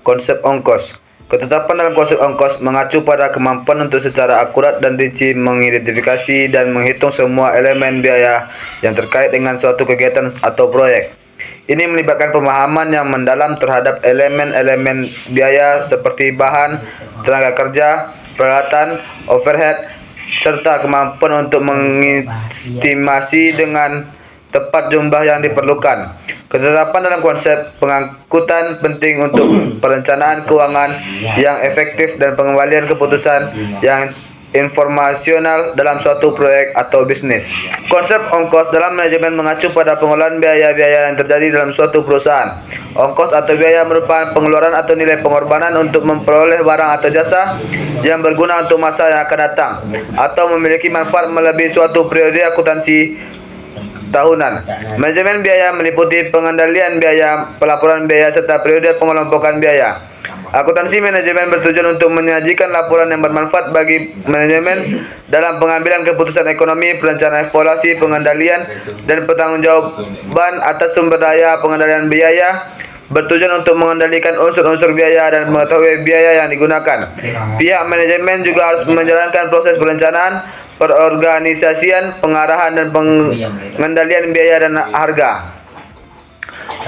Konsep ongkos. Ketetapan dalam konsep ongkos mengacu pada kemampuan untuk secara akurat dan rinci mengidentifikasi dan menghitung semua elemen biaya yang terkait dengan suatu kegiatan atau proyek. Ini melibatkan pemahaman yang mendalam terhadap elemen-elemen biaya seperti bahan, tenaga kerja, peralatan, overhead, serta kemampuan untuk mengestimasi dengan tepat jumlah yang diperlukan. Ketetapan dalam konsep pengangkutan penting untuk perencanaan keuangan yang efektif dan pengembalian keputusan yang informasional dalam suatu proyek atau bisnis. Konsep ongkos dalam manajemen mengacu pada pengelolaan biaya-biaya yang terjadi dalam suatu perusahaan. Ongkos atau biaya merupakan pengeluaran atau nilai pengorbanan untuk memperoleh barang atau jasa yang berguna untuk masa yang akan datang atau memiliki manfaat melebihi suatu periode akuntansi tahunan. Manajemen biaya meliputi pengendalian biaya, pelaporan biaya, serta periode pengelompokan biaya. Akuntansi manajemen bertujuan untuk menyajikan laporan yang bermanfaat bagi manajemen dalam pengambilan keputusan ekonomi, perencanaan evaluasi, pengendalian, dan pertanggungjawaban atas sumber daya pengendalian biaya. Bertujuan untuk mengendalikan unsur-unsur biaya dan mengetahui biaya yang digunakan. Pihak manajemen juga harus menjalankan proses perencanaan, perorganisasian, pengarahan, dan pengendalian biaya dan harga.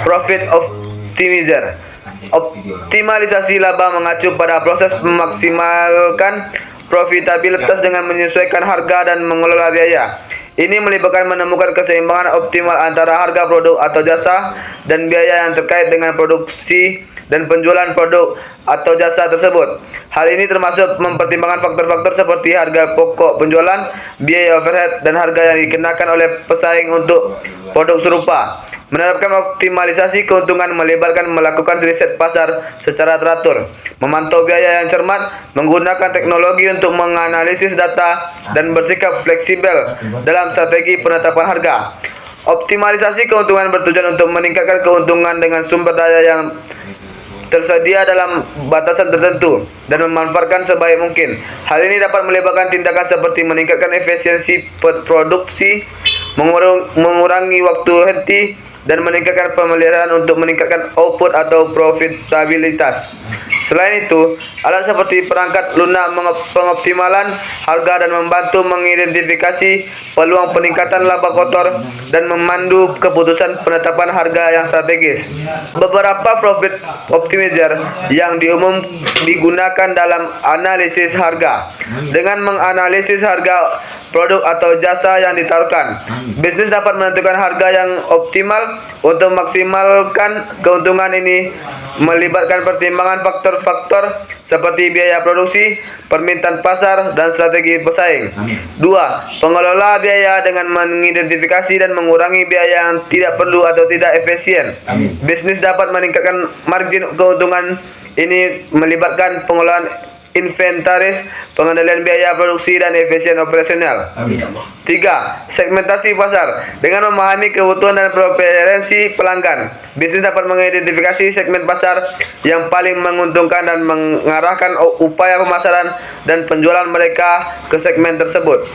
Profit optimizer. Optimalisasi laba mengacu pada proses memaksimalkan profitabilitas dengan menyesuaikan harga dan mengelola biaya. Ini melibatkan menemukan keseimbangan optimal antara harga produk atau jasa dan biaya yang terkait dengan produksi dan penjualan produk atau jasa tersebut. Hal ini termasuk mempertimbangkan faktor-faktor seperti harga pokok penjualan, biaya overhead, dan harga yang dikenakan oleh pesaing untuk produk serupa. Menerapkan optimalisasi keuntungan melibatkan melakukan riset pasar secara teratur, memantau biaya yang cermat, menggunakan teknologi untuk menganalisis data, dan bersikap fleksibel dalam strategi penetapan harga. Optimalisasi keuntungan bertujuan untuk meningkatkan keuntungan dengan sumber daya yang tersedia dalam batasan tertentu dan memanfaatkan sebaik mungkin. Hal ini dapat melibatkan tindakan seperti meningkatkan efisiensi produksi, mengurangi waktu henti, dan meningkatkan pemeliharaan untuk meningkatkan output atau profitabilitas. Selain itu, alat seperti perangkat lunak pengoptimalan harga dan membantu mengidentifikasi peluang peningkatan laba kotor dan memandu keputusan penetapan harga yang strategis. Beberapa profit optimizer yang digunakan dalam analisis harga. Dengan menganalisis harga produk atau jasa yang ditawarkan, bisnis dapat menentukan harga yang optimal. Untuk memaksimalkan keuntungan ini melibatkan pertimbangan faktor-faktor seperti biaya produksi, permintaan pasar, dan strategi pesaing. 2. Pengelola biaya dengan mengidentifikasi dan mengurangi biaya yang tidak perlu atau tidak efisien. Bisnis dapat meningkatkan margin keuntungan. Ini melibatkan pengelolaan inventaris, pengendalian biaya produksi, dan efisien operasional. 3. Segmentasi pasar. Dengan memahami kebutuhan dan preferensi pelanggan, bisnis dapat mengidentifikasi segmen pasar yang paling menguntungkan dan mengarahkan upaya pemasaran dan penjualan mereka ke segmen tersebut.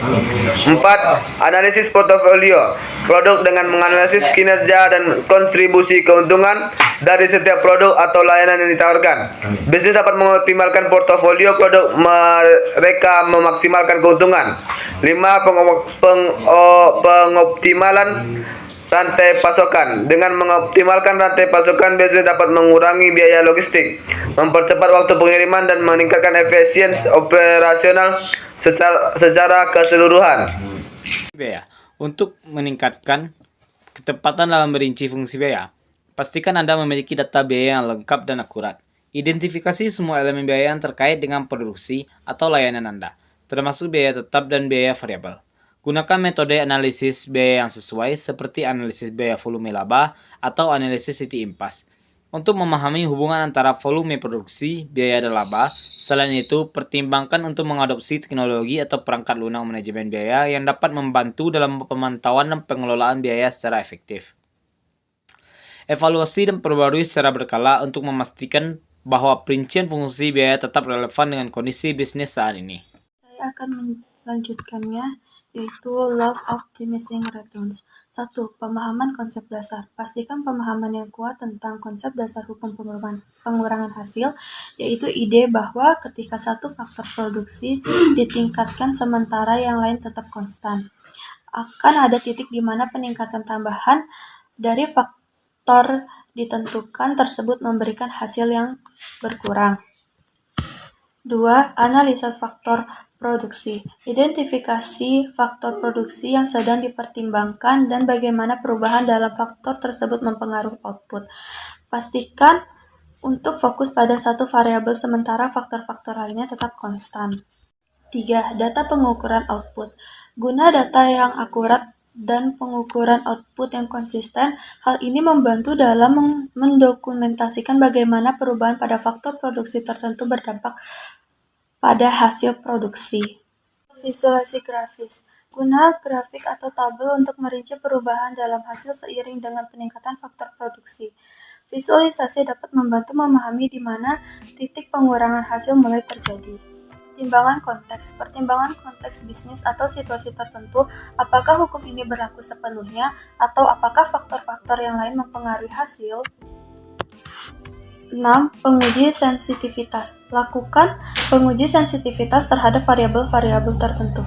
4. Analisis portofolio produk dengan menganalisis kinerja dan kontribusi keuntungan dari setiap produk atau layanan yang ditawarkan. Bisnis dapat mengoptimalkan portofolio produk mereka memaksimalkan keuntungan. 5. Pengoptimalan rantai pasokan. Dengan mengoptimalkan rantai pasokan, bisnis dapat mengurangi biaya logistik, mempercepat waktu pengiriman, dan meningkatkan efisiensi operasional secara keseluruhan. Biaya. Untuk meningkatkan ketepatan dalam merinci fungsi biaya, pastikan Anda memiliki data biaya yang lengkap dan akurat. Identifikasi semua elemen biaya yang terkait dengan produksi atau layanan Anda, termasuk biaya tetap dan biaya variabel. Gunakan metode analisis biaya yang sesuai seperti analisis biaya volume laba atau analisis City Impasse untuk memahami hubungan antara volume produksi, biaya dan laba. Selain itu, pertimbangkan untuk mengadopsi teknologi atau perangkat lunak manajemen biaya yang dapat membantu dalam pemantauan dan pengelolaan biaya secara efektif. Evaluasi dan perbarui secara berkala untuk memastikan bahwa perincian fungsi biaya tetap relevan dengan kondisi bisnis saat ini. Saya akan lanjutkannya, yaitu Law of Diminishing Returns. 1. Pemahaman konsep dasar. Pastikan pemahaman yang kuat tentang konsep dasar hukum pengurangan hasil, yaitu ide bahwa ketika satu faktor produksi ditingkatkan sementara yang lain tetap konstan, akan ada titik di mana peningkatan tambahan dari faktor ditentukan tersebut memberikan hasil yang berkurang. 2. Analisa faktor produksi. Identifikasi faktor produksi yang sedang dipertimbangkan dan bagaimana perubahan dalam faktor tersebut mempengaruhi output. Pastikan untuk fokus pada satu variabel sementara faktor-faktor lainnya tetap konstan. 3. Data pengukuran output. Guna data yang akurat dan pengukuran output yang konsisten, hal ini membantu dalam mendokumentasikan bagaimana perubahan pada faktor produksi tertentu berdampak pada hasil produksi. Visualisasi grafis. Guna grafik atau tabel untuk merinci perubahan dalam hasil seiring dengan peningkatan faktor produksi. Visualisasi dapat membantu memahami di mana titik pengurangan hasil mulai terjadi. Pertimbangan konteks bisnis atau situasi tertentu, apakah hukum ini berlaku sepenuhnya, atau apakah faktor-faktor yang lain mempengaruhi hasil? 6. Penguji sensitivitas. Lakukan penguji sensitivitas terhadap variabel-variabel tertentu.